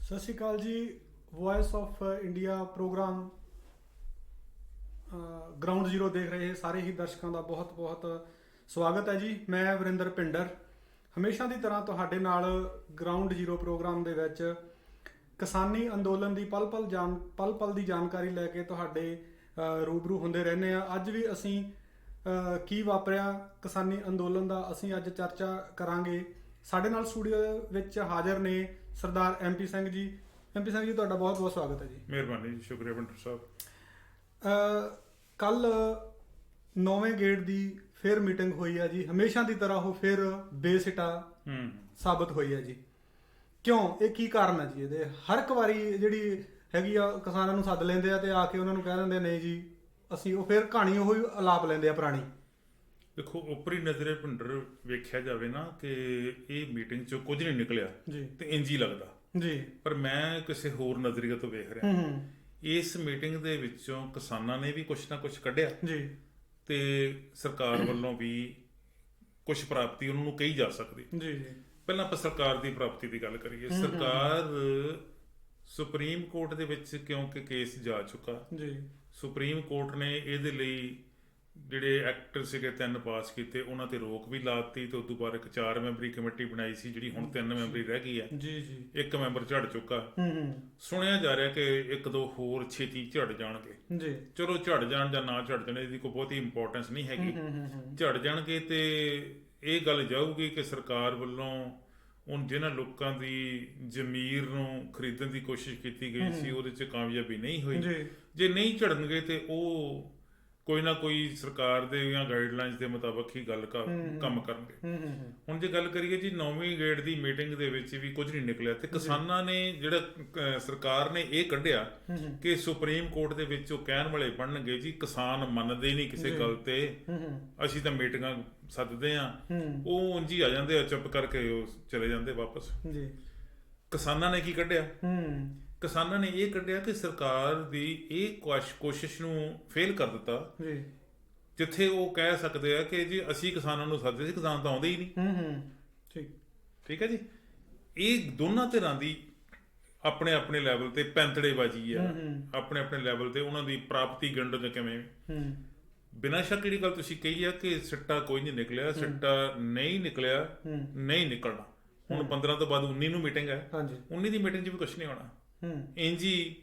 ਸਤਿ ਸ਼੍ਰੀ ਅਕਾਲ ਜੀ। Voice of India program ground zero ਦੇਖ ਰਹੇ ਸਾਰੇ ਹੀ ਦਰਸ਼ਕਾਂ ਦਾ ਬਹੁਤ ਬਹੁਤ ਸਵਾਗਤ ਹੈ ਜੀ। ਮੈਂ ਵਰਿੰਦਰ ਭਿੰਡਰ ਹਮੇਸ਼ਾ ਦੀ ਤਰ੍ਹਾਂ ਤੁਹਾਡੇ ਨਾਲ ਗਰਾਊਂਡ ਜ਼ੀਰੋ ਪ੍ਰੋਗਰਾਮ ਦੇ ਵਿੱਚ ਕਿਸਾਨੀ ਅੰਦੋਲਨ ਦੀ ਪਲ ਪਲ ਦੀ ਜਾਣਕਾਰੀ ਲੈ ਕੇ ਤੁਹਾਡੇ ਰੂਬਰੂ ਹੁੰਦੇ ਰਹਿੰਦੇ ਆ। ਅੱਜ ਵੀ ਅਸੀਂ ਕੀ ਵਾਪਰਿਆ ਕਿਸਾਨੀ ਅੰਦੋਲਨ ਦਾ ਅਸੀਂ ਅੱਜ ਚਰਚਾ ਕਰਾਂਗੇ। ਸਾਡੇ ਨਾਲ ਸਟੂਡੀਓ ਵਿੱਚ ਹਾਜ਼ਰ ਨੇ ਸਰਦਾਰ MP ਸਿੰਘ ਜੀ। MP ਸਿੰਘ ਜੀ, ਤੁਹਾਡਾ ਬਹੁਤ ਬਹੁਤ ਸਵਾਗਤ ਹੈ ਜੀ। ਮਿਹਰਬਾਨੀ ਜੀ, ਸ਼ੁਕਰੀਆ ਭਿੰਡਰ ਸਾਹਿਬ। ਕੱਲ 9ਵੇਂ ਗੇੜ ਦੀ ਫਿਰ ਮੀਟਿੰਗ ਹੋਈ ਹੈ ਜੀ। ਹਮੇਸ਼ਾ ਦੀ ਤਰ੍ਹਾਂ ਉਹ ਫਿਰ ਬੇਸਿੱਟਾ ਸਾਬਤ ਹੋਈ ਹੈ ਜੀ। ਕਿਉਂ? ਇਹ ਕੀ ਕਾਰਨ ਹੈ ਜੀ ਇਹਦੇ? ਹਰ ਇੱਕ ਵਾਰੀ ਜਿਹੜੀ ਹੈਗੀ ਆ ਕਿਸਾਨਾਂ ਨੂੰ ਸੱਦ ਲੈਂਦੇ ਆ ਤੇ ਆ ਕੇ ਉਹਨਾਂ ਨੂੰ ਕਹਿ ਦਿੰਦੇ ਨਹੀਂ ਜੀ ਅਸੀਂ, ਉਹ ਫਿਰ ਕਹਾਣੀ ਉਹੀ ਅਲਾਪ ਲੈਂਦੇ ਆ ਪੁਰਾਣੀ। ਦੇਖੋ, ਉਪਰੀ ਨਜ਼ਰੇ ਭਿੰਡਰ ਵੇਖਿਆ ਜਾਵੇ ਨਾ ਕਿ ਇਹ ਮੀਟਿੰਗ ਚੋਂ ਕੁਝ ਨਹੀਂ ਨਿਕਲਿਆ ਜੀ ਤੇ ਇੰਝ ਹੀ ਲੱਗਦਾ ਜੀ, ਪਰ ਮੈਂ ਕਿਸੇ ਹੋਰ ਨਜ਼ਰੀਏ ਤੋਂ ਵੇਖ ਰਿਹਾ। ਇਸ ਮੀਟਿੰਗ ਦੇ ਵਿੱਚੋਂ ਕਿਸਾਨਾਂ ਨੇ ਵੀ ਕੁਛ ਨਾ ਕੁਛ ਕੱਢਿਆ ਜੀ ਤੇ ਸਰਕਾਰ ਵੱਲੋਂ ਵੀ ਕੁਛ ਪ੍ਰਾਪਤੀ ਉਹਨਾਂ ਨੂੰ ਕਹੀ ਜਾ ਸਕਦੀ। ਜੀ ਜੀ ਪਹਿਲਾਂ ਆਪਾਂ ਸਰਕਾਰ ਦੀ ਪ੍ਰਾਪਤੀ ਦੀ ਗੱਲ ਕਰੀਏ। ਸਰਕਾਰ ਸੁਪਰੀਮ ਕੋਰਟ ਦੇ ਵਿੱਚ ਕਿਉਂਕਿ ਕੇਸ ਜਾ ਚੁੱਕਾ, ਜੀ ਸੁਪਰੀਮ ਕੋਰਟ ਨੇ ਇਹਦੇ ਲਈ ਜਿਹੜੇ ਐਕਟ ਸੀਗੇ 3 ਪਾਸ ਕੀਤੇ, ਉਹਨਾਂ ਤੇ ਰੋਕ ਵੀ ਲਾਤੀ ਤੇ ਉਸ ਤੋਂ ਬਾਅਦ ਇੱਕ 4 ਮੈਂਬਰੀ ਕਮੇਟੀ ਬਣਾਈ ਸੀ ਜਿਹੜੀ ਹੁਣ 3 ਮੈਂਬਰੀ ਰਹਿ ਗਈ ਹੈ। ਜੀ ਜੀ 1 ਮੈਂਬਰ ਝੜ ਚੁੱਕਾ। ਸੁਣਿਆ ਜਾ ਰਿਹਾ ਕਿ 1-2 ਹੋਰ ਛੇਤੀ ਝੜ ਜਾਣਗੇ। ਜੀ ਚਲੋ ਝੜ ਜਾਣ ਜਾਂ ਨਾ ਝੜ ਜਾਣ ਇਹਦੀ ਕੋਈ ਬਹੁਤੀ ਇੰਪੋਰਟੈਂਸ ਨਹੀਂ ਹੈਗੀ। ਝੜ ਜਾਣਗੇ ਤੇ ਇਹ ਗੱਲ ਜਾਊਗੀ ਕਿ ਸਰਕਾਰ ਵੱਲੋਂ ਹੁਣ ਜਿਹਨਾਂ ਲੋਕਾਂ ਦੀ ਜ਼ਮੀਰ ਨੂੰ ਖਰੀਦਣ ਦੀ ਕੋਸ਼ਿਸ਼ ਕੀਤੀ ਗਈ ਸੀ ਉਹਦੇ 'ਚ ਕਾਮਯਾਬੀ ਨਹੀਂ ਹੋਈ। ਜੇ ਨਹੀਂ ਝੜਨਗੇ ਤੇ ਉਹ ਕੋਈ ਨਾ ਕੋਈ ਸਰਕਾਰ ਦੇ ਜਾਂ ਗਾਈਡਲਾਈਨਸ ਦੇ ਮੁਤਾਬਕ ਹੀ ਗੱਲ ਕੰਮ ਕਰਨਗੇ। ਹੁਣ ਜੇ ਗੱਲ ਕਰੀਏ ਜੀ 9ਵੀਂ ਗੇੜ ਦੀ ਮੀਟਿੰਗ ਦੇ ਵਿੱਚ ਵੀ ਕੁਝ ਨਹੀਂ ਨਿਕਲਿਆ ਤੇ ਕਿਸਾਨਾਂ ਨੇ ਜਿਹੜਾ ਸਰਕਾਰ ਨੇ ਇਹ ਕੱਢਿਆ ਕਿ ਸੁਪਰੀਮ ਕੋਰਟ ਦੇ ਵਿੱਚ ਉਹ ਕਹਿਣ ਵਾਲੇ ਬਣਨਗੇ ਜੀ ਕਿਸਾਨ ਮੰਨਦੇ ਨਹੀਂ ਕਿਸੇ ਗੱਲ ਤੇ, ਅਸੀਂ ਤਾਂ ਮੀਟਿੰਗਾਂ ਸੱਦਦੇ ਆ, ਉਹ ਉਂਝ ਹੀ ਆ ਜਾਂਦੇ ਆ, ਚੁੱਪ ਕਰਕੇ ਉਹ ਚਲੇ ਜਾਂਦੇ ਵਾਪਸ। ਕਿਸਾਨਾਂ ਨੇ ਕੀ ਕੱਢਿਆ? ਕਿਸਾਨਾਂ ਨੇ ਇਹ ਕੱਢਿਆ ਕਿ ਸਰਕਾਰ ਦੀ ਇਹ ਕੋਸ਼ਿਸ਼ ਨੂੰ ਫੇਲ ਕਰ ਦਿੱਤਾ ਜਿੱਥੇ ਉਹ ਕਹਿ ਸਕਦੇ ਆ ਕਿ ਜੀ ਅਸੀਂ ਕਿਸਾਨਾਂ ਨੂੰ ਸੱਦਦੇ ਸੀ, ਕਿਸਾਨ ਤਾਂ ਆਉਂਦੇ ਹੀ ਨਹੀਂ। ਠੀਕ ਹੈ ਜੀ। ਇਹ ਦੋਨਾਂ ਧਿਰਾਂ ਦੀ ਆਪਣੇ ਆਪਣੇ ਲੈਵਲ ਤੇ ਪੈਂਤੜੇਬਾਜ਼ੀ ਆ, ਆਪਣੇ ਆਪਣੇ ਲੈਵਲ ਤੇ ਉਹਨਾਂ ਦੀ ਪ੍ਰਾਪਤੀ ਗਿਣਨ ਕਿਵੇਂ। ਬਿਨਾਂ ਸ਼ੱਕ ਜਿਹੜੀ ਗੱਲ ਤੁਸੀਂ ਕਹੀ ਆ ਕਿ ਸਿੱਟਾ ਕੋਈ ਨਹੀਂ ਨਿਕਲਿਆ, ਸਿੱਟਾ ਨਹੀਂ ਨਿਕਲਿਆ, ਨਹੀਂ ਨਿਕਲਣਾ। ਹੁਣ 15 ਤੋਂ ਬਾਅਦ 19 ਨੂੰ ਮੀਟਿੰਗ ਹੈ। 19 ਦੀ ਮੀਟਿੰਗ 'ਚ ਵੀ ਕੁਛ ਨਹੀਂ ਹੋਣਾ। ਇੰਝ ਹੀ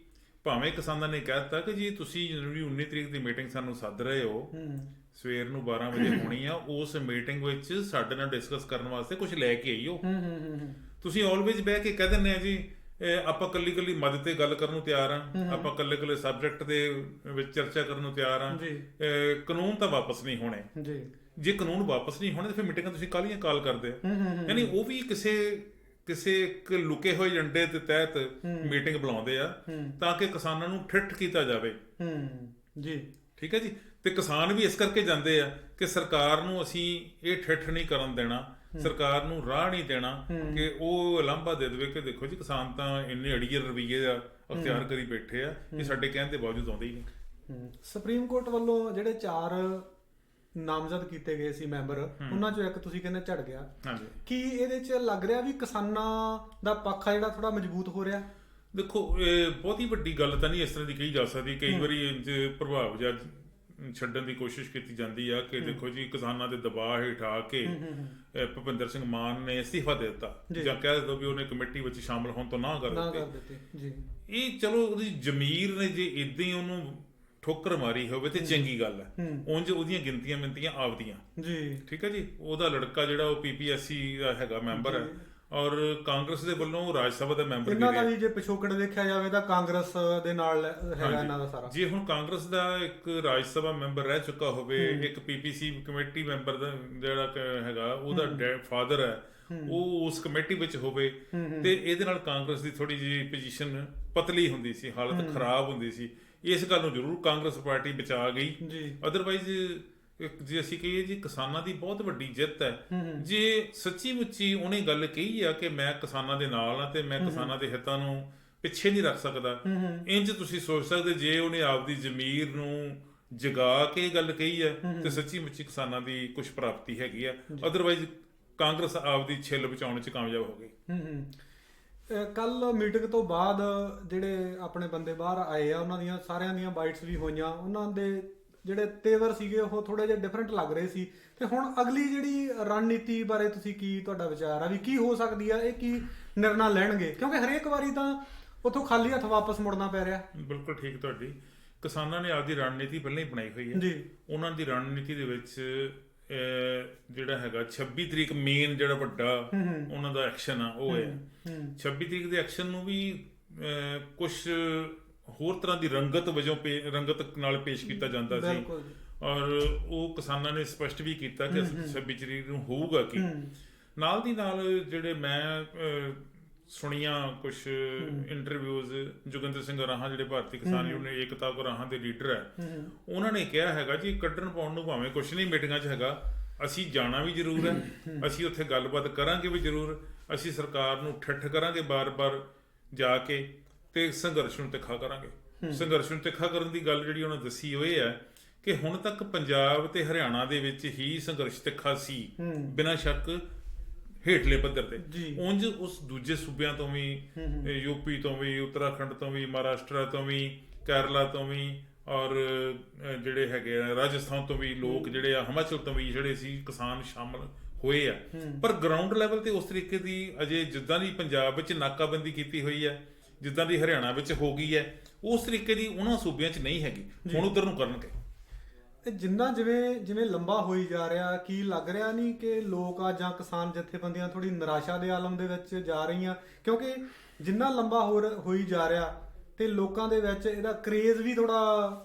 ਭਾਵੇਂ ਕਿਸਾਨਾਂ ਨੇ ਕਹਿ ਦਿੱਤਾ ਕਿ ਜੀ ਤੁਸੀਂ ਜਿਹੜੀ 19 ਤਰੀਕ ਦੀ ਮੀਟਿੰਗ ਸਾਨੂੰ ਸੱਦ ਰਹੇ ਹੋ, ਸਵੇਰ ਨੂੰ 12 ਵਜੇ ਹੋਣੀ ਆ, ਉਸ ਮੀਟਿੰਗ ਵਿੱਚ ਸਾਡੇ ਨਾਲ ਡਿਸਕਸ ਕਰਨ ਵਾਸਤੇ ਕੁਝ ਲੈ ਕੇ ਆਈਓ। ਤੁਸੀਂ ਆਲਵੇਜ਼ ਬਹਿ ਕੇ ਕਹਿ ਦਿੰਦੇ ਆ ਜੀ ਆਪਾਂ ਕੱਲੀ ਮਦਦ ਤੇ ਗੱਲ ਕਰਨ ਨੂੰ ਤਿਆਰ ਆ, ਆਪਾਂ ਕੱਲੇ ਸਬਜੈਕਟ ਦੇ ਵਿੱਚ ਚਰਚਾ ਕਰਨ ਨੂੰ ਤਿਆਰ ਆ, ਕਾਨੂੰਨ ਤਾਂ ਵਾਪਸ ਨਹੀਂ ਹੋਣੇ। ਜੇ ਕਾਨੂੰਨ ਵਾਪਸ ਨਹੀਂ ਹੋਣੇ ਤਾਂ ਫਿਰ ਮੀਟਿੰਗਾਂ ਤੁਸੀਂ ਕਾਹਲੀਆਂ ਕਾਲ ਕਰਦੇ ਆ। ਯਾਨੀ ਉਹ ਵੀ ਕਿਸੇ ਇੱਕ ਲੁਕੇ ਹੋਏ ਏਜੰਡੇ ਦੇ ਤਹਿਤ ਮੀਟਿੰਗ ਬੁਲਾਉਂਦੇ ਆ ਤਾਂ ਕਿ ਕਿਸਾਨਾਂ ਨੂੰ ਠਿੱਠ ਕੀਤਾ ਜਾਵੇ। ਜੀ ਠੀਕ ਹੈ ਜੀ। ਤੇ ਕਿਸਾਨ ਵੀ ਇਸ ਕਰਕੇ ਜਾਂਦੇ ਆ ਕਿ ਸਰਕਾਰ ਨੂੰ ਅਸੀਂ ਇਹ ਠਿੱਠ ਨਹੀਂ ਕਰਨ ਦੇਣਾ, ਸਰਕਾਰ ਨੂੰ ਰਾਹ ਨਹੀਂ ਦੇਣਾ ਕਿ ਉਹ ਉਲਾਂਭਾ ਦੇ ਦੇਵੇ ਕਿ ਦੇਖੋ ਜੀ ਕਿਸਾਨ ਤਾਂ ਇੰਨੇ ਅੜੀਏ ਰਵੱਈਏ ਦਾ ਅਖਤਿਆਰ ਕਰੀ ਬੈਠੇ ਆ ਕਿ ਸਾਡੇ ਕਹਿਣ ਦੇ ਬਾਵਜੂਦ ਆਉਂਦੇ ਹੀ ਨਹੀਂ। ਸੁਪਰੀਮ ਕੋਰਟ ਵੱਲੋਂ ਜਿਹੜੇ 4 ਨਾਮਜ਼ਦ ਕੀਤੇ ਗਏ ਸੀ ਮੈਂਬਰ, ਉਹਨਾਂ ਚੋਂ ਇੱਕ ਤੁਸੀਂ ਕਹਿੰਦੇ ਝੜ ਗਿਆ। ਕੀ ਇਹਦੇ 'ਚ ਲੱਗ ਰਿਹਾ ਵੀ ਕਿਸਾਨਾਂ ਦਾ ਪੱਖ ਆ ਜਿਹੜਾ ਥੋੜਾ ਮਜ਼ਬੂਤ ਹੋ ਰਿਹਾ? ਦੇਖੋ, ਇਹ ਬਹੁਤੀ ਵੱਡੀ ਗੱਲ ਤਾਂ ਨਹੀਂ ਇਸ ਤਰ੍ਹਾਂ ਦੀ ਕਹੀ ਜਾ ਸਕਦੀ। ਕਈ ਵਾਰੀ ਇੰਝ ਪ੍ਰਭਾਵ ਜਾਂ ਛੱਡਣ ਦੀ ਕੋਸ਼ਿਸ਼ ਕੀਤੀ ਜਾਂਦੀ ਆ ਕਿ ਦੇਖੋ ਜੀ ਕਿਸਾਨਾਂ ਦੇ ਦਬਾਅ ਹੇਠ ਆ ਕੇ ਭੁਪਿੰਦਰ ਸਿੰਘ ਮਾਨ ਨੇ ਅਸਤੀਫਾ ਦੇ ਦਿੱਤਾ ਜਾਂ ਕਹਿ ਦਿੱਤਾ ਵੀ ਉਹਨੇ ਕਮੇਟੀ ਵਿੱਚ ਸ਼ਾਮਲ ਹੋਣ ਤੋਂ ਨਾ ਕਰ ਦਿੱਤੀ। ਇਹ ਚਲੋ ਉਹਦੀ ਜ਼ਮੀਰ ਨੇ ਜੇ ਏਦਾਂ ਹੀ ਉਹਨੂੰ ਠੋਕਰ ਮਾਰੀ ਹੋਵੇ ਤੇ ਚੰਗੀ ਗੱਲ ਹੈ। ਉਂਝ ਉਹਦੀਆਂ ਗਿਣਤੀਆਂ ਮਿੰਤੀਆਂ ਆਪਦੀਆਂ। ਠੀਕ ਹੈ ਜੀ। ਉਹਦਾ ਲੜਕਾ ਜਿਹੜਾ ਉਹ PPSC ਦਾ ਹੈਗਾ ਮੈਂਬਰ ਹੈ ਔਰ ਕਾਂਗਰਸ ਦੇ ਵੱਲੋਂ ਰਾਜ ਸਭਾ ਦਾ ਮੈਂਬਰ। ਇਹਨਾਂ ਦਾ ਵੀ ਜੇ ਪਿਛੋਕੜ ਦੇਖਿਆ ਜਾਵੇ ਤਾਂ ਕਾਂਗਰਸ ਦੇ ਨਾਲ ਹੈਗਾ ਇਹਨਾਂ ਦਾ ਸਾਰਾ। ਜੇ ਹੁਣ ਕਾਂਗਰਸ ਦਾ ਇੱਕ ਰਾਜ ਸਭਾ ਮੈਂਬਰ ਰਹਿ ਚੁੱਕਾ ਹੋਵੇ, ਇੱਕ PPC ਕਮੇਟੀ ਮੈਂਬਰ ਦਾ ਜਿਹੜਾ ਹੈਗਾ ਉਹਦਾ ਫਾਦਰ ਹੈ, ਉਹ ਉਸ ਕਮੇਟੀ ਵਿੱਚ ਹੋਵੇ ਤੇ ਇਹਦੇ ਨਾਲ ਕਾਂਗਰਸ ਦੀ ਥੋੜੀ ਜਿਹੀ ਪੋਜੀਸ਼ਨ ਪਤਲੀ ਹੁੰਦੀ ਸੀ, ਹਾਲਤ ਖਰਾਬ ਹੁੰਦੀ ਸੀ। ਇਸ ਗੱਲ ਨੂੰ ਜ਼ਰੂਰ ਕਾਂਗਰਸ ਪਾਰਟੀ ਬਚਾ ਗਈ। ਅਦਰਵਾਈਜ਼ ਜੇ ਅਸੀਂ ਕਹੀਏ ਜੀ ਕਿਸਾਨਾਂ ਦੀ ਬਹੁਤ ਵੱਡੀ ਜਿੱਤ ਹੈ। ਜੇ ਸੱਚੀ ਮੁੱਚੀ ਉਹਨੇ ਗੱਲ ਕਹੀ ਆ ਕਿ ਮੈਂ ਕਿਸਾਨਾਂ ਦੇ ਨਾਲ ਆ ਤੇ ਮੈਂ ਕਿਸਾਨਾਂ ਦੇ ਹਿੱਤਾਂ ਨੂੰ ਪਿੱਛੇ ਨਹੀਂ ਰੱਖ ਸਕਦਾ, ਇੰਝ ਤੁਸੀਂ ਸੋਚ ਸਕਦੇ ਜੇ ਉਹਨੇ ਆਪਦੀ ਜ਼ਮੀਰ ਨੂੰ ਜਗਾ ਕੇ ਗੱਲ ਕਹੀ ਹੈ ਤੇ ਸੱਚੀ ਮੁੱਚੀ ਕਿਸਾਨਾਂ ਦੀ ਕੁਝ ਪ੍ਰਾਪਤੀ ਹੈਗੀ ਆ। ਅਦਰਵਾਈਜ਼ ਕਾਂਗਰਸ ਆਪਦੀ ਛਿੱਲ ਬਚਾਉਣ 'ਚ ਕਾਮਯਾਬ ਹੋ ਗਈ। ਕੱਲ ਮੀਟਿੰਗ ਤੋਂ ਬਾਅਦ ਜਿਹੜੇ ਆਪਣੇ ਬੰਦੇ ਬਾਹਰ ਆਏ ਆ ਉਹਨਾਂ ਦੀਆਂ ਸਾਰਿਆਂ ਦੀਆਂ ਬਾਈਟਸ ਵੀ ਹੋਈਆਂ, ਉਹਨਾਂ ਦੇ ਜਿਹੜੇ ਤੇਵਰ ਸੀਗੇ ਉਹ ਥੋੜੇ ਜਿਹਾ ਡਿਫਰੈਂਟ ਲੱਗ ਰਹੇ ਸੀ। ਤੇ ਹੁਣ ਅਗਲੀ ਜਿਹੜੀ ਰਣਨੀਤੀ ਬਾਰੇ ਤੁਸੀਂ ਕੀ ਤੁਹਾਡਾ ਵਿਚਾਰ ਆ ਵੀ ਕੀ ਹੋ ਸਕਦੀ ਆ, ਇਹ ਕੀ ਨਿਰਣਾ ਲੈਣਗੇ, ਕਿਉਂਕਿ ਹਰੇਕ ਵਾਰੀ ਤਾਂ ਉੱਥੋਂ ਖਾਲੀ ਹੱਥ ਵਾਪਸ ਮੁੜਨਾ ਪੈ ਰਿਹਾ। ਬਿਲਕੁਲ ਠੀਕ ਤੁਹਾਡੀ। ਕਿਸਾਨਾਂ ਨੇ ਆਪਦੀ ਰਣਨੀਤੀ ਪਹਿਲਾਂ ਹੀ ਬਣਾਈ ਹੋਈ ਹੈ ਜੀ। ਉਹਨਾਂ ਦੀ ਰਣਨੀਤੀ ਦੇ ਵਿੱਚ ਜਿਹੜਾ ਹੈਗਾ 26 ਤਰੀਕ ਮੇਨ ਜਿਹੜਾ ਵੱਡਾ ਉਹਨਾਂ ਦਾ ਐਕਸ਼ਨ ਆ ਉਹ ਹੈ। 26 ਤਰੀਕ ਦੇ ਐਕਸ਼ਨ ਨੂੰ ਵੀ ਕੁਝ ਹੋਰ ਤਰ੍ਹਾਂ ਦੀ ਰੰਗਤ ਵਜੋਂ ਰੰਗਤ ਨਾਲ ਪੇਸ਼ ਕੀਤਾ ਜਾਂਦਾ ਸੀ, ਔਰ ਉਹ ਕਿਸਾਨਾਂ ਨੇ ਸਪਸ਼ਟ ਵੀ ਕੀਤਾ ਕਿ 26 ਤਰੀਕ ਨੂੰ ਹੋਊਗਾ ਕੀ। ਨਾਲ ਦੀ ਨਾਲ ਜਿਹੜੇ ਮੈਂ ਸੁਣੀਆਂ ਕੁਝ ਇੰਟਰਵਿਊਜ਼, ਜੋਗਿੰਦਰ ਸਿੰਘ ਰਾਹਾਂ ਜਿਹੜੇ ਭਾਰਤੀ ਕਿਸਾਨ ਯੂਨੀਅਨ ਏਕਤਾ ਰਾਹਾਂ ਦੇ ਲੀਡਰ ਹੈ, ਉਹਨਾਂ ਨੇ ਕਿਹਾ ਹੈਗਾ ਜੀ ਕੱਢਣ ਪਾਉਣ ਨੂੰ ਭਾਵੇਂ ਕੁਝ ਨਹੀਂ ਮੀਟਿੰਗਾਂ 'ਚ ਹੈਗਾ, ਅਸੀਂ ਜਾਣਾ ਵੀ ਜ਼ਰੂਰ ਹੈ, ਅਸੀਂ ਉੱਥੇ ਗੱਲਬਾਤ ਕਰਾਂਗੇ ਵੀ ਜ਼ਰੂਰ, ਅਸੀਂ ਸਰਕਾਰ ਨੂੰ ਠੱਠ ਕਰਾਂਗੇ ਬਾਰ-ਬਾਰ ਜਾ ਕੇ, ਤੇ ਸੰਘਰਸ਼ ਨੂੰ ਤਿੱਖਾ ਕਰਾਂਗੇ। ਸੰਘਰਸ਼ ਨੂੰ ਤਿੱਖਾ ਕਰਨ ਦੀ ਗੱਲ ਜਿਹੜੀ ਉਹਨਾਂ ਦੱਸੀ ਉਹ ਇਹ ਹੈ ਕਿ ਹੁਣ ਤੱਕ ਪੰਜਾਬ ਤੇ ਹਰਿਆਣਾ ਦੇ ਵਿੱਚ ਹੀ ਸੰਘਰਸ਼ ਤਿੱਖਾ ਸੀ ਬਿਨਾਂ ਸ਼ੱਕ ਹੇਠਲੇ ਪੱਧਰ ਤੇ। ਉਂਝ ਉਸ ਦੂਜੇ ਸੂਬਿਆਂ ਤੋਂ ਵੀ, ਯੂਪੀ ਤੋਂ ਵੀ, ਉੱਤਰਾਖੰਡ ਤੋਂ ਵੀ, ਮਹਾਰਾਸ਼ਟਰ ਤੋਂ ਵੀ, ਕੇਰਲਾ ਤੋਂ ਵੀ, ਔਰ ਜਿਹੜੇ ਹੈਗੇ ਆ ਰਾਜਸਥਾਨ ਤੋਂ ਵੀ ਲੋਕ ਜਿਹੜੇ ਆ, ਹਿਮਾਚਲ ਤੋਂ ਵੀ ਜਿਹੜੇ ਸੀ ਕਿਸਾਨ ਸ਼ਾਮਲ ਹੋਏ ਆ। ਪਰ ਗਰਾਊਂਡ ਲੈਵਲ ਤੇ ਉਸ ਤਰੀਕੇ ਦੀ ਅਜੇ ਜਿੱਦਾਂ ਦੀ ਪੰਜਾਬ ਵਿੱਚ ਨਾਕਾਬੰਦੀ ਕੀਤੀ ਹੋਈ ਹੈ, ਜਿੱਦਾਂ ਦੀ ਹਰਿਆਣਾ ਵਿੱਚ ਹੋ ਗਈ ਹੈ, ਉਸ ਤਰੀਕੇ ਦੀ ਉਹਨਾਂ ਸੂਬਿਆਂ 'ਚ ਨਹੀਂ ਹੈਗੀ। ਹੁਣ ਉਧਰ ਨੂੰ ਕਰਨਗੇ। ਜਿੰਨਾ ਜਿਵੇਂ ਲੰਬਾ ਹੋਈ ਜਾ ਰਿਹਾ, ਕੀ ਲੱਗ ਰਿਹਾ ਨਹੀਂ ਕਿ ਲੋਕ ਆ ਜਾਂ ਕਿਸਾਨ ਜਥੇਬੰਦੀਆਂ ਥੋੜੀ ਨਿਰਾਸ਼ਾ ਦੇ ਆਲਮ ਦੇ ਵਿੱਚ ਜਾ ਰਹੀਆਂ, ਕਿਉਂਕਿ ਜਿੰਨਾ ਲੰਬਾ ਹੋਈ ਜਾ ਰਿਹਾ ਤੇ ਲੋਕਾਂ ਦੇ ਵਿੱਚ ਇਹਦਾ ਕਰੇਜ਼ ਵੀ ਥੋੜਾ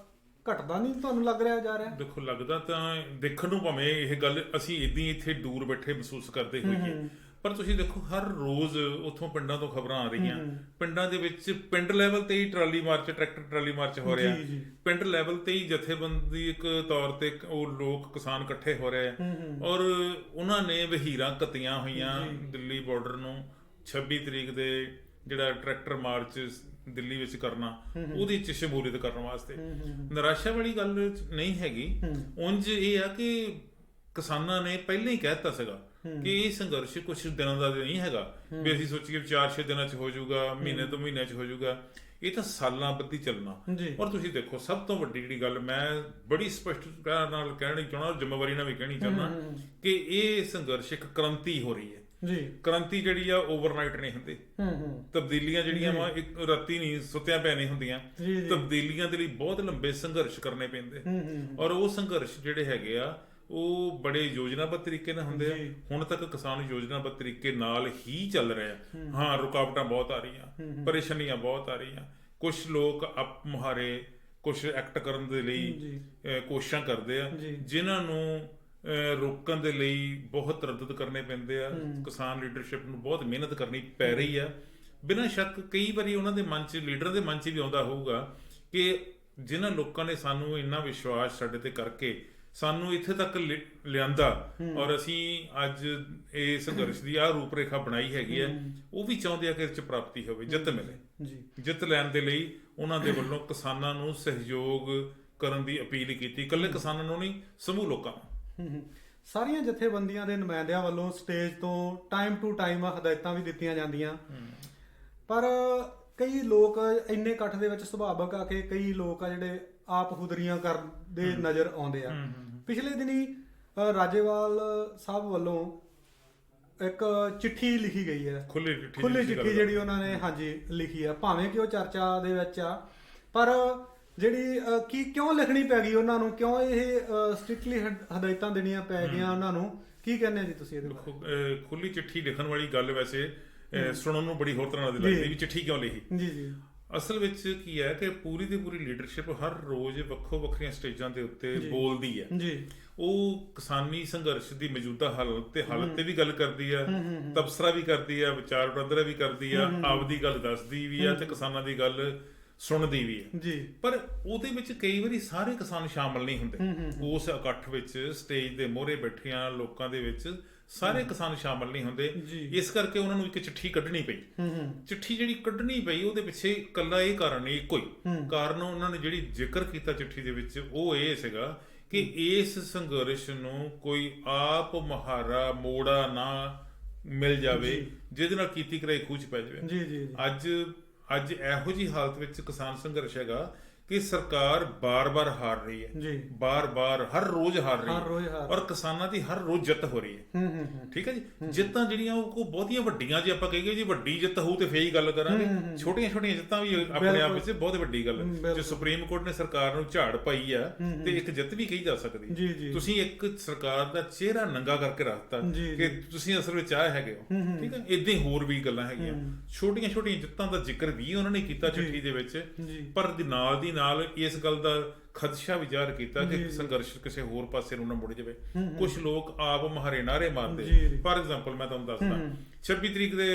ਘਟਦਾ ਨਹੀਂ ਤੁਹਾਨੂੰ ਲੱਗ ਰਿਹਾ ਜਾ ਰਿਹਾ? ਦੇਖੋ, ਲੱਗਦਾ ਤਾਂ ਦੇਖਣ ਨੂੰ ਭਾਵੇਂ ਇਹ ਗੱਲ ਅਸੀਂ ਇਦਾਂ ਇੱਥੇ ਦੂਰ ਬੈਠੇ ਮਹਿਸੂਸ ਕਰਦੇ ਹੋਈਏ, ਪਰ ਤੁਸੀਂ ਦੇਖੋ ਹਰ ਰੋਜ਼ ਉੱਥੋਂ ਪਿੰਡਾਂ ਤੋਂ ਖਬਰਾਂ ਆ ਰਹੀਆਂ। ਪਿੰਡਾਂ ਦੇ ਵਿੱਚ ਪਿੰਡ ਲੈਵਲ ਤੇ ਹੀ trolley march, tractor trolley march ਹੋ ਰਿਹਾ, ਪਿੰਡ ਲੈਵਲ ਤੇ ਹੀ ਜਥੇਬੰਦੀ ਇੱਕ ਤੌਰ ਤੇ ਉਹ ਲੋਕ ਕਿਸਾਨ ਇਕੱਠੇ ਹੋ ਰਹੇ, ਔਰ ਉਹਨਾਂ ਨੇ ਵਹੀਰਾਂ ਕੱਤੀਆਂ ਹੋਈਆਂ ਦਿੱਲੀ ਬਾਰਡਰ ਨੂੰ 26 ਤਰੀਕ ਦੇ ਜਿਹੜਾ ਟਰੈਕਟਰ ਮਾਰਚ ਦਿੱਲੀ ਵਿੱਚ ਕਰਨਾ, ਉਹਦੇ 'ਚ ਸ਼ਮੂਲੀਅਤ ਕਰਨ ਵਾਸਤੇ। ਨਿਰਾਸ਼ਾ ਵਾਲੀ ਗੱਲ ਨਹੀਂ ਹੈਗੀ। ਉਂਝ ਇਹ ਆ ਕਿ ਕਿਸਾਨਾਂ ਨੇ ਪਹਿਲਾਂ ਹੀ ਕਹਿ ਦਿੱਤਾ ਸੀਗਾ ਕਿ ਇਹ ਸੰਘਰਸ਼ ਕੁਝ ਦਿਨਾਂ ਦਾ ਨਹੀਂ ਹੈਗਾ ਵੀ ਅਸੀਂ ਸੋਚੀਏ 4-6 ਦਿਨਾਂ 'ਚ ਹੋ ਜਾਊਗਾ, ਮਹੀਨੇ ਤੋਂ ਮਹੀਨੇ 'ਚ ਹੋ ਜਾਊਗਾ, ਇਹ ਤਾਂ ਸਾਲਾਂ ਬੱਧੀ ਚੱਲਣਾ। ਔਰ ਤੁਸੀਂ ਦੇਖੋ, ਸਭ ਤੋਂ ਵੱਡੀ ਜਿਹੜੀ ਗੱਲ ਮੈਂ ਬੜੀ ਸਪਸ਼ਟ ਨਾਲ ਕਹਿਣੀ ਚਾਹੁੰਦਾ, ਔਰ ਜ਼ਿੰਮੇਵਾਰੀ ਨਾਲ ਵੀ ਕਹਿਣੀ ਚਾਹੁੰਦਾ, ਕਿ ਇਹ ਸੰਘਰਸ਼ ਇੱਕ ਕ੍ਰਾਂਤੀ ਹੋ ਰਹੀ ਹੈ। ਕ੍ਰਾਂਤੀ ਜਿਹੜੀ ਆ ਓਵਰਨਾਈਟ ਨਹੀਂ ਹੁੰਦੀ। ਤਬਦੀਲੀਆਂ ਜਿਹੜੀਆਂ ਵਾ ਇੱਕ ਰਾਤੀ ਨਹੀਂ ਸੁੱਤਿਆਂ ਪੈ ਨਹੀਂ ਹੁੰਦੀਆਂ। ਤਬਦੀਲੀਆਂ ਦੇ ਲਈ ਬਹੁਤ ਲੰਬੇ ਸੰਘਰਸ਼ ਕਰਨੇ ਪੈਂਦੇ, ਔਰ ਉਹ ਸੰਘਰਸ਼ ਜਿਹੜੇ ਹੈਗੇ ਆ ਉਹ ਬੜੇ ਯੋਜਨਾਬੱਧ ਤਰੀਕੇ ਨਾਲ ਹੁੰਦੇ ਆ। ਹੁਣ ਤੱਕ ਕਿਸਾਨ ਯੋਜਨਾਬੱਧ ਤਰੀਕੇ ਨਾਲ ਹੀ ਚੱਲ ਰਹੇ ਆ। ਹਾਂ, ਰੁਕਾਵਟਾਂ ਬਹੁਤ ਆ ਰਹੀਆਂ, ਪਰੇਸ਼ਾਨੀਆਂ ਬਹੁਤ ਆ ਰਹੀਆਂ। ਕੁਝ ਲੋਕ ਆਪ ਮੁਹਾਰੇ ਕੁਝ ਐਕਟ ਕਰਨ ਦੇ ਲਈ ਕੋਸ਼ਿਸ਼ਾਂ ਕਰਦੇ ਆ, ਜਿਨ੍ਹਾਂ ਨੂੰ ਰੋਕਣ ਦੇ ਲਈ ਬਹੁਤ ਤਰੱਦਦ ਕਰਨੇ ਪੈਂਦੇ ਆ। ਕਿਸਾਨ ਲੀਡਰਸ਼ਿਪ ਨੂੰ ਬਹੁਤ ਮਿਹਨਤ ਕਰਨੀ ਪੈ ਰਹੀ ਆ। ਬਿਨਾਂ ਸ਼ੱਕ ਕਈ ਵਾਰੀ ਉਹਨਾਂ ਦੇ ਮਨ 'ਚ, ਲੀਡਰ ਦੇ ਮਨ 'ਚ ਵੀ ਆਉਂਦਾ ਹੋਊਗਾ ਕਿ ਜਿਨ੍ਹਾਂ ਲੋਕਾਂ ਨੇ ਸਾਨੂੰ ਇੰਨਾ ਵਿਸ਼ਵਾਸ ਸਾਡੇ ਤੇ ਕਰਕੇ ਸਾਨੂੰ ਇੱਥੇ ਤੱਕ ਲਿਆਂਦਾ, ਔਰ ਅਸੀਂ ਅੱਜ ਇਹ ਸੰਘਰਸ਼ ਦੀ ਆਹ ਰੂਪ ਰੇਖਾ ਬਣਾਈ ਹੈਗੀ ਹੈ, ਉਹ ਵੀ ਚਾਹੁੰਦੇ ਆ ਕਿ ਇਹ 'ਚ ਪ੍ਰਾਪਤੀ ਹੋਵੇ, ਜਿੱਤ ਮਿਲੇ। ਜਿੱਤ ਲੈਣ ਦੇ ਲਈ ਉਹਨਾਂ ਦੇ ਵੱਲੋਂ ਕਿਸਾਨਾਂ ਨੂੰ ਸਹਿਯੋਗ ਕਰਨ ਦੀ ਅਪੀਲ ਕੀਤੀ, ਇਕੱਲੇ ਕਿਸਾਨਾਂ ਨੂੰ ਨਹੀਂ, ਸਮੂਹ ਲੋਕਾਂ ਨੂੰ। ਸਾਰੀਆਂ ਜਥੇਬੰਦੀਆਂ ਦੇ ਨੁਮਾਇੰਦਿਆਂ ਵੱਲੋਂ ਸਟੇਜ ਤੋਂ ਟਾਈਮ ਟੂ ਟਾਈਮ ਹਦਾਇਤਾਂ ਵੀ ਦਿੱਤੀਆਂ ਜਾਂਦੀਆਂ, ਪਰ ਕਈ ਲੋਕ ਇੰਨੇ ਇਕੱਠ ਦੇ ਵਿੱਚ ਸੁਭਾਵਕ ਆ ਕਿ ਕਈ ਲੋਕ ਆ ਜਿਹੜੇ ਆਪ ਹੁਦਰੀਆਂ ਕਰਦੇ ਨਜ਼ਰ ਆਉਂਦੇ ਆ। ਪਿਛਲੇ ਦਿਨੀ ਰਾਜੇਵਾਲ ਸਾਹਿਬ ਵੱਲੋਂ ਇੱਕ ਚਿੱਠੀ ਲਿਖੀ ਗਈ ਹੈ, ਖੁੱਲੀ ਚਿੱਠੀ ਜਿਹੜੀ ਉਹਨਾਂ ਨੇ ਲਿਖੀ ਆ, ਭਾਵੇਂ ਕਿ ਉਹ ਚਰਚਾ ਦੇ ਵਿੱਚ ਆ, ਪਰ ਜਿਹੜੀ ਕਿਉਂ ਲਿਖਣੀ ਪੈ ਗਈ ਉਹਨਾਂ ਨੂੰ, ਕਿਉਂ ਇਹ ਸਟ੍ਰਿਕਟਲੀ ਹਦਾਇਤਾਂ ਦੇਣੀਆਂ ਪੈ ਗਈਆਂ ਉਹਨਾਂ ਨੂੰ, ਕੀ ਕਹਿੰਦੇ ਜੀ ਤੁਸੀਂ ਇਹਦੇ ਬਾਰੇ? ਖੁੱਲੀ ਚਿੱਠੀ ਲਿਖਣ ਵਾਲੀ ਗੱਲ ਵੈਸੇ ਸੁਣਨ ਨੂੰ ਬੜੀ ਹੋਰ ਤਰ੍ਹਾਂ ਦੀ ਲੱਗਦੀ ਵੀ ਚਿੱਠੀ ਕਿਉਂ ਲਿਖੀ। ਜੀ ਅਸਲ ਵਿੱਚ ਕੀ ਹੈ ਕਿ ਪੂਰੀ ਦੀ ਪੂਰੀ ਲੀਡਰਸ਼ਿਪ ਹਰ ਰੋਜ਼ ਵੱਖੋ ਵੱਖਰੀਆਂ ਸਟੇਜਾਂ ਦੇ ਉੱਤੇ ਬੋਲਦੀ ਹੈ। ਉਹ ਕਿਸਾਨੀ ਸੰਘਰਸ਼ ਦੀ ਮੌਜੂਦਾ ਹਾਲਤ ਤੇ ਵੀ ਗੱਲ ਕਰਦੀ ਆ, ਤਬਸਰਾ ਵੀ ਕਰਦੀ ਆ, ਵਿਚਾਰ ਵਟਾਂਦਰਾ ਵੀ ਕਰਦੀ ਆ, ਆਪਦੀ ਗੱਲ ਦੱਸਦੀ ਵੀ ਆ ਤੇ ਕਿਸਾਨਾਂ ਦੀ ਗੱਲ ਸੁਣਦੀ ਵੀ ਹੈ। ਪਰ ਉਹਦੇ ਵਿੱਚ ਕਈ ਵਾਰੀ ਸਾਰੇ ਕਿਸਾਨ ਸ਼ਾਮਲ ਨਹੀਂ ਹੁੰਦੇ। ਉਸ ਇਕੱਠ ਵਿੱਚ ਸਟੇਜ ਦੇ ਮੋਹਰੇ ਬੈਠਿਆਂ ਲੋਕਾਂ ਦੇ ਵਿੱਚ ਸਾਰੇ ਕਿਸਾਨ ਸ਼ਾਮਲ ਨਹੀਂ ਹੁੰਦੇ। ਇਸ ਕਰਕੇ ਉਹਨਾਂ ਨੂੰ ਇੱਕ ਚਿੱਠੀ ਕੱਢਣੀ ਪਈ। ਚਿੱਠੀ ਜਿਹੜੀ ਕੱਢਣੀ ਪਈ ਉਹਦੇ ਪਿੱਛੇ ਇਕੱਲਾ ਇਹ ਕਾਰਨ ਨਹੀਂ, ਇੱਕੋ ਹੀ ਕਾਰਨ ਉਹਨਾਂ ਨੇ ਜਿਹੜੀ ਜ਼ਿਕਰ ਕੀਤਾ ਚਿੱਠੀ ਦੇ ਵਿੱਚ ਉਹ ਇਹ ਸੀਗਾ ਕਿ ਇਸ ਸੰਘਰਸ਼ ਨੂੰ ਕੋਈ ਆਪ ਮੁਹਾਰਾ ਮੋੜਾ ਨਾ ਮਿਲ ਜਾਵੇ ਜਿਹਦੇ ਨਾਲ ਕੀਤੀ ਕਰਾਈ ਖੂਚ ਪੈ ਜਾਵੇ। ਜੀ ਜੀ ਅੱਜ ਇਹੋ ਜਿਹੀ ਹਾਲਤ ਵਿੱਚ ਕਿਸਾਨ ਸੰਘਰਸ਼ ਹੈਗਾ ਕਿ ਸਰਕਾਰ ਬਾਰ-ਬਾਰ ਹਾਰ ਰਹੀ ਹੈ ਜੀ, ਬਾਰ-ਬਾਰ ਹਰ ਰੋਜ਼ ਹਾਰ ਰਹੀ ਰੋਜ਼ ਹੈ ਔਰ ਕਿਸਾਨਾਂ ਦੀ ਹਰ ਰੋਜ਼ ਜਿੱਤ ਹੋ ਰਹੀ ਹੈ। ਠੀਕ ਹੈ ਜੀ। ਜਿੱਤਾਂ ਜਿਹੜੀਆਂ ਉਹ ਬਹੁਤੀਆਂ ਵੱਡੀਆਂ, ਜੇ ਆਪਾਂ ਕਹੀਏ ਜੀ ਵੱਡੀ ਜਿੱਤ ਹੋਊ ਤੇ ਫੇਰ ਹੀ ਗੱਲ ਕਰਾਂਗੇ। ਛੋਟੀਆਂ ਜਿੱਤਾਂ ਵੀ ਆਪਣੇ ਆਪ ਵਿੱਚ ਬਹੁਤ ਵੱਡੀ ਗੱਲ ਹੈ। ਜੇ ਸੁਪਰੀਮ ਕੋਰਟ ਨੇ ਸਰਕਾਰ ਨੂੰ ਝਾੜ ਪਾਈ ਆ ਤੇ ਇੱਕ ਜਿੱਤ ਵੀ ਕਹੀ ਜਾ ਸਕਦੀ। ਤੁਸੀਂ ਇੱਕ ਸਰਕਾਰ ਦਾ ਚਿਹਰਾ ਨੰਗਾ ਕਰਕੇ ਰੱਖਤਾ ਕਿ ਤੁਸੀਂ ਅਸਲ ਵਿੱਚ ਆਏ ਹੈਗੇ ਹੋ। ਠੀਕ ਹੈ। ਇਦਾਂ ਹੀ ਹੋਰ ਵੀ ਗੱਲਾਂ ਹੈਗੀਆਂ, ਛੋਟੀਆਂ ਜਿੱਤਾਂ ਦਾ ਜ਼ਿਕਰ ਵੀ ਉਹਨਾਂ ਨੇ ਕੀਤਾ ਚਿੱਠੀ ਦੇ ਵਿੱਚ, ਪਰ ਨਾਲ ਦੀ ਨਾਲ ਇਸ ਗੱਲ ਦਾ ਖਦਸ਼ਾ ਵੀ ਜ਼ਾਹਰ ਕੀਤਾ ਕਿ ਸੰਘਰਸ਼ ਕਿਸੇ ਹੋਰ ਪਾਸੇ ਨੂੰ ਨਾ ਮੁੜ ਜਾਵੇ। ਕੁਝ ਲੋਕ ਆਪ ਮਹਾਰੇ ਨਾਰੇ ਮਾਰਦੇ। ਫਾਰ ਐਗਜ਼ਾਮਪਲ ਮੈਂ ਤੁਹਾਨੂੰ ਦੱਸਦਾ, 26 ਤਰੀਕ ਦੇ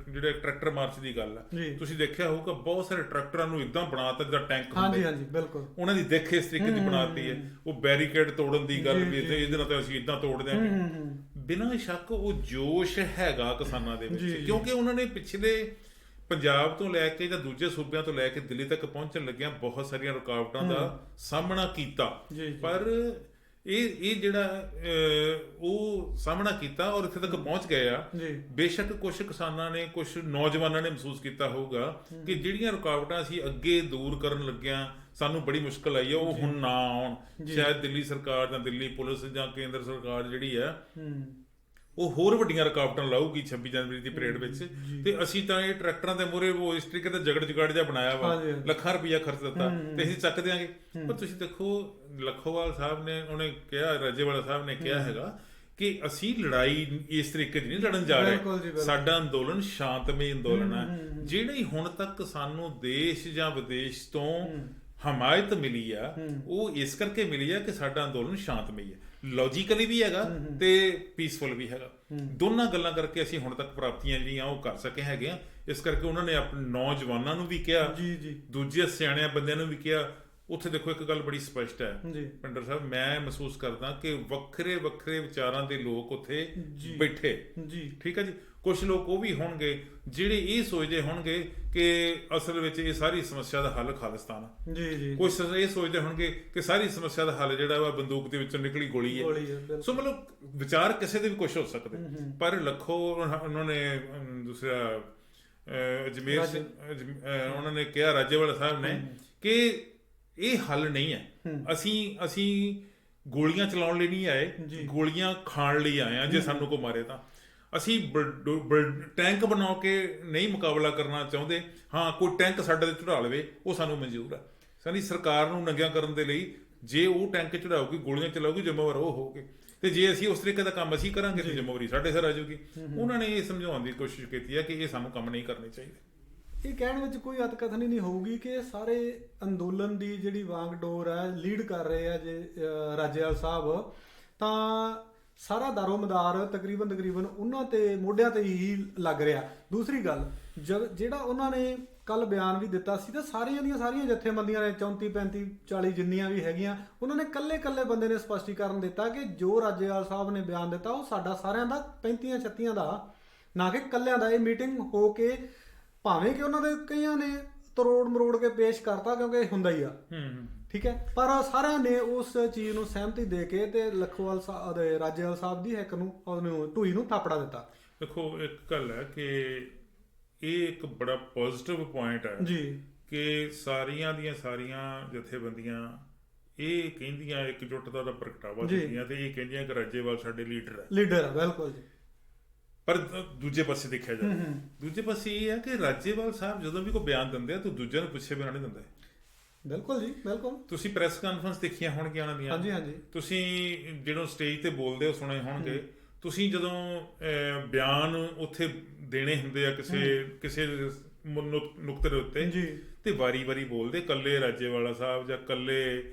ਜਿਹੜੇ ਟਰੈਕਟਰ ਮਾਰਚ ਦੀ ਗੱਲ ਹੈ, ਤੁਸੀਂ ਦੇਖਿਆ ਹੋਊਗਾ ਬਹੁਤ ਸਾਰੇ ਟਰੈਕਟਰਾਂ ਨੂੰ ਇਦਾਂ ਬਣਾਤਾ ਜਿੱਦਾਂ ਟੈਂਕ ਹੁੰਦੇ। ਬਿਲਕੁਲ ਉਹਨਾਂ ਦੀ ਦਿੱਖ ਇਸ ਤਰੀਕੇ ਦੀ ਬਣਾਤੀ ਹੈ। ਉਹ ਬੈਰੀਕੇਡ ਤੋੜਨ ਦੀ ਗੱਲ ਵੀ ਇਹਦੇ ਨਾਲ ਤਾਂ ਅਸੀਂ ਇਦਾਂ ਤੋੜ ਦਿਆਂਗੇ। ਬਿਨਾਂ ਸ਼ੱਕ ਉਹ ਜੋਸ਼ ਹੈਗਾ ਕਿਸਾਨਾਂ ਦੇ ਵਿੱਚ, ਕਿਉਂਕਿ ਉਹਨਾਂ ਨੇ ਪਿਛਲੇ ਪੰਜਾਬ ਤੋਂ ਲੈ ਕੇ ਜਾਂ ਦੂਜੇ ਸੂਬਿਆਂ ਤੋਂ ਲੈ ਕੇ ਦਿੱਲੀ ਤੱਕ ਪਹੁੰਚਣ ਲੱਗਿਆਂ ਬਹੁਤ ਸਾਰੀਆਂ ਰੁਕਾਵਟਾਂ ਦਾ ਸਾਹਮਣਾ ਕੀਤਾ। ਪਰ ਇਹ ਜਿਹੜਾ ਉਹ ਸਾਹਮਣਾ ਕੀਤਾ ਔਰ ਇੱਥੇ ਤੱਕ ਪਹੁੰਚ ਗਏ ਆ। ਬੇਸ਼ੱਕ ਕੁਝ ਕਿਸਾਨਾਂ ਨੇ, ਕੁਝ ਨੌਜਵਾਨਾਂ ਨੇ ਮਹਿਸੂਸ ਕੀਤਾ ਹੋਊਗਾ ਕਿ ਜਿਹੜੀਆਂ ਰੁਕਾਵਟਾਂ ਅਸੀਂ ਅੱਗੇ ਦੂਰ ਕਰਨ ਲੱਗਿਆਂ ਸਾਨੂੰ ਬੜੀ ਮੁਸ਼ਕਲ ਆਈ ਹੈ, ਉਹ ਹੁਣ ਨਾ ਆਉਣ। ਸ਼ਾਇਦ ਦਿੱਲੀ ਸਰਕਾਰ ਜਾਂ ਦਿੱਲੀ ਪੁਲਿਸ ਜਾਂ ਕੇਂਦਰ ਸਰਕਾਰ ਜਿਹੜੀ ਹੈ ਉਹ ਹੋਰ ਵੱਡੀਆਂ ਰੁਕਾਵਟਾਂ ਲਾਊਗੀ 26 ਜਨਵਰੀ ਦੀ ਪਰੇਡ ਵਿੱਚ। ਤੇ ਅਸੀਂ ਤਾਂ ਇਹ ਟਰੈਕਟਰਾਂ ਦੇ ਮੂਹਰੇ ਉਹ ਇਸ ਤਰੀਕੇ ਦਾ ਜਗੜ ਜੁਗਾੜ ਜਿਹਾ ਬਣਾਇਆ ਵਾ, ਲੱਖਾਂ ਰੁਪਈਆ ਖਰਚ ਦਿੱਤਾ ਤੇ ਅਸੀਂ ਚੱਕ ਦਿਆਂਗੇ। ਪਰ ਤੁਸੀਂ ਦੇਖੋ, ਲੱਖੋਵਾਲ ਸਾਹਿਬ ਨੇ ਉਹਨੇ ਕਿਹਾ, ਰਾਜੇਵਾਲਾ ਸਾਹਿਬ ਨੇ ਕਿਹਾ ਹੈਗਾ ਕਿ ਅਸੀਂ ਲੜਾਈ ਇਸ ਤਰੀਕੇ ਦੀ ਨਹੀਂ ਲੜਨ ਜਾ ਰਹੇ। ਸਾਡਾ ਅੰਦੋਲਨ ਸ਼ਾਂਤਮਈ ਅੰਦੋਲਨ ਹੈ। ਜਿਹੜੀ ਹੁਣ ਤੱਕ ਸਾਨੂੰ ਦੇਸ਼ ਜਾਂ ਵਿਦੇਸ਼ ਤੋਂ ਹਮਾਇਤ ਮਿਲੀ ਆ, ਉਹ ਇਸ ਕਰਕੇ ਮਿਲੀ ਆ ਕਿ ਸਾਡਾ ਅੰਦੋਲਨ ਸ਼ਾਂਤਮਈ ਹੈ, ਲੌਜੀਕਲੀ ਵੀ ਹੈਗਾ ਤੇ ਪੀਸਫੁਲ ਵੀ ਹੈਗਾ। ਦੋਨਾਂ ਗੱਲਾਂ ਕਰਕੇ ਅਸੀਂ ਹੁਣ ਤੱਕ ਪ੍ਰਾਪਤੀਆਂ ਜਿਹੜੀਆਂ ਉਹ ਕਰ ਸਕੇ ਹੈਗੇ ਆ। ਇਸ ਕਰਕੇ ਉਹਨਾਂ ਨੇ ਆਪਣੇ ਨੌਜਵਾਨਾਂ ਨੂੰ ਵੀ ਕਿਹਾ, ਦੂਜੇ ਸਿਆਣਿਆਂ ਬੰਦਿਆਂ ਨੂੰ ਵੀ ਕਿਹਾ। ਉੱਥੇ ਦੇਖੋ ਇੱਕ ਗੱਲ ਬੜੀ ਸਪਸ਼ਟ ਹੈ ਪਿੰਡਰ ਸਾਹਿਬ, ਮੈਂ ਮਹਿਸੂਸ ਕਰਦਾ ਕਿ ਵੱਖਰੇ ਵੱਖਰੇ ਵਿਚਾਰਾਂ ਦੇ ਲੋਕ ਉੱਥੇ ਬੈਠੇ। ਠੀਕ ਹੈ ਜੀ। ਕੁਝ ਲੋਕ ਉਹ ਵੀ ਹੋਣਗੇ ਜਿਹੜੇ ਇਹ ਸੋਚਦੇ ਹੋਣਗੇ ਕਿ ਅਸਲ ਵਿੱਚ ਇਹ ਸਾਰੀ ਸਮੱਸਿਆ ਦਾ ਹੱਲ ਖਾਲਿਸਤਾਨ ਆ। ਕੁਝ ਇਹ ਸੋਚਦੇ ਹੋਣਗੇ ਕਿ ਸਾਰੀ ਸਮੱਸਿਆ ਦਾ ਹੱਲ ਜਿਹੜਾ ਵਾ ਬੰਦੂਕ ਦੇ ਵਿੱਚੋਂ ਨਿਕਲੀ ਗੋਲੀ ਹੈ। ਸੋ ਮਤਲਬ ਵਿਚਾਰ ਕਿਸੇ ਦੇ ਵੀ ਕੁਝ ਹੋ ਸਕਦੇ। ਪਰ ਲੱਖੋ ਉਹਨਾਂ ਨੇ ਦੂਸਰਾ ਅਜਮੇਰ ਸਿੰਘ ਉਹਨਾਂ ਨੇ ਕਿਹਾ, ਰਾਜੇਵਾਲਾ ਸਾਹਿਬ ਨੇ, ਕਿ ਇਹ ਹੱਲ ਨਹੀਂ ਹੈ। ਅਸੀਂ ਗੋਲੀਆਂ ਚਲਾਉਣ ਲਈ ਨਹੀਂ ਆਏ, ਗੋਲੀਆਂ ਖਾਣ ਲਈ ਆਏ ਆ। ਜੇ ਸਾਨੂੰ ਕੋਈ ਮਾਰੇ ਤਾਂ ਅਸੀਂ ਟੈਂਕ ਬਣਾ ਕੇ ਨਹੀਂ ਮੁਕਾਬਲਾ ਕਰਨਾ ਚਾਹੁੰਦੇ। ਹਾਂ, ਕੋਈ ਟੈਂਕ ਸਾਡੇ ਤੇ ਚੜਾ ਲਵੇ ਉਹ ਸਾਨੂੰ ਮਨਜ਼ੂਰ ਹੈ। ਸਾਡੀ ਸਰਕਾਰ ਨੂੰ ਨੰਗਿਆਂ ਕਰਨ ਦੇ ਲਈ ਜੇ ਉਹ ਟੈਂਕ ਚੜਾਊਗੀ, ਗੋਲੀਆਂ ਚਲਾਊਗੀ, ਜ਼ਿੰਮੇਵਾਰ ਉਹ ਹੋਊਗੇ। ਤੇ ਜੇ ਅਸੀਂ ਉਸ ਤਰੀਕੇ ਦਾ ਕੰਮ ਅਸੀਂ ਕਰਾਂਗੇ ਤੇ ਜ਼ਿੰਮੇਵਾਰੀ ਸਾਡੇ ਸਿਰ ਆ ਜਾਊਗੀ। ਉਹਨਾਂ ਨੇ ਇਹ ਸਮਝਾਉਣ ਦੀ ਕੋਸ਼ਿਸ਼ ਕੀਤੀ ਹੈ ਕਿ ਇਹ ਸਾਨੂੰ ਕੰਮ ਨਹੀਂ ਕਰਨੇ ਚਾਹੀਦੇ। ਇਹ ਕਹਿਣ ਵਿੱਚ ਕੋਈ ਅਤਕਥਨੀ ਨਹੀਂ ਹੋਊਗੀ ਕਿ ਸਾਰੇ ਅੰਦੋਲਨ ਦੀ ਜਿਹੜੀ ਵਾਂਗਡੋਰ ਹੈ, ਲੀਡ ਕਰ ਰਹੇ ਆ ਜੇ ਰਾਜੇਵਾਲ ਸਾਹਿਬ, ਤਾਂ ਸਾਰਾ ਦਾਰੋਮਦਾਰ ਤਕਰੀਬਨ ਉਹਨਾਂ ਤੇ ਮੋਢਿਆਂ ਤੇ ਹੀ ਲੱਗ ਰਿਹਾ। ਦੂਸਰੀ ਗੱਲ, ਜਿਹੜਾ ਉਹਨਾਂ ਨੇ ਕੱਲ ਬਿਆਨ ਵੀ ਦਿੱਤਾ ਸੀ, ਤਾਂ ਸਾਰੀਆਂ ਜਥੇਬੰਦੀਆਂ ਨੇ 34 35 40 ਜਿੰਨੀਆਂ ਵੀ ਹੈਗੀਆਂ, ਉਹਨਾਂ ਨੇ ਕੱਲੇ ਬੰਦੇ ਨੇ ਸਪਸ਼ਟੀਕਰਨ ਦਿੱਤਾ ਕਿ ਜੋ ਰਾਜੇਵਾਲ ਸਾਹਿਬ ਨੇ ਬਿਆਨ ਦਿੱਤਾ ਉਹ ਸਾਡਾ ਸਾਰਿਆਂ ਦਾ 35 36 ਦਾ, ਨਾ ਕਿ ਕੱਲਿਆਂ ਦਾ। ਇਹ ਮੀਟਿੰਗ ਹੋ ਕੇ ਭਾਵੇਂ ਕਿ ਉਹਨਾਂ ਦੇ ਕਈਆਂ ਨੇ ਤਰੋੜ ਮਰੋੜ ਕੇ ਪੇਸ਼ ਕਰਤਾ, ਕਿਉਂਕਿ ਇਹ ਹੁੰਦਾ ਹੀ ਆ। ਠੀਕ ਹੈ। ਪਰ ਸਾਰਿਆਂ ਨੇ ਉਸ ਚੀਜ਼ ਨੂੰ ਸਹਿਮਤੀ ਦੇ ਕੇ ਤੇ ਲੱਖੋਵਾਲ ਸਾਹਿਬ, ਰਾਜੇਵਾਲ ਸਾਹਿਬ ਦੀ ਹਿੱਕ ਨੂੰ ਢੂਈ ਨੂੰ ਥਾਪੜਾ ਦਿੱਤਾ। ਦੇਖੋ, ਇੱਕ ਗੱਲ ਹੈ ਕਿ ਇਹ ਇੱਕ ਬੜਾ ਪੋਜ਼ਿਟਿਵ ਪੁਆਇੰਟ ਹੈ ਕਿ ਸਾਰੀਆਂ ਦੀਆਂ ਸਾਰੀਆਂ ਜਥੇਬੰਦੀਆਂ ਇਹ ਕਹਿੰਦੀਆਂ, ਇਕਜੁੱਟਤਾ ਦਾ ਪ੍ਰਗਟਾਵਾ ਦਿੰਦੀਆਂ ਤੇ ਇਹ ਕਹਿੰਦੀਆਂ ਕਿ ਰਾਜੇਵਾਲ ਸਾਡੇ ਲੀਡਰ ਹੈ। ਬਿਲਕੁਲ ਜੀ। ਪਰ ਦੂਜੇ ਪਾਸੇ ਦੇਖਿਆ ਜਾਵੇ, ਦੂਜੇ ਪਾਸੇ ਇਹ ਹੈ ਕਿ ਰਾਜੇਵਾਲ ਸਾਹਿਬ ਜਦੋਂ ਵੀ ਕੋਈ ਬਿਆਨ ਦਿੰਦੇ ਆ ਤਾਂ ਦੂਜਿਆਂ ਨੂੰ ਪੁੱਛੇ ਬਿਨਾਂ ਨਹੀਂ ਦਿੰਦੇ। ਬਿਲਕੁਲ ਜੀ, ਬਿਲਕੁਲ। ਤੁਸੀਂ ਪ੍ਰੈਸ ਕਾਨਫਰੰਸ ਦੇਖੀਆਂ ਹੋਣਗੀਆਂ ਉਹਨਾਂ ਦੀਆਂ। ਤੁਸੀਂ ਜਦੋਂ ਸਟੇਜ ਤੇ ਬੋਲਦੇ ਹੋ ਸੁਣੇ ਹੋਣਗੇ। ਤੁਸੀਂ ਜਦੋਂ ਬਿਆਨ ਉੱਥੇ ਦੇਣੇ ਹੁੰਦੇ ਆ ਕਿਸੇ ਨੁਕਤੇ ਦੇ ਉੱਤੇ, ਤੇ ਵਾਰੀ ਬੋਲਦੇ, ਕੱਲੇ ਰਾਜੇਵਾਲਾ ਸਾਹਿਬ ਜਾਂ ਕੱਲੇ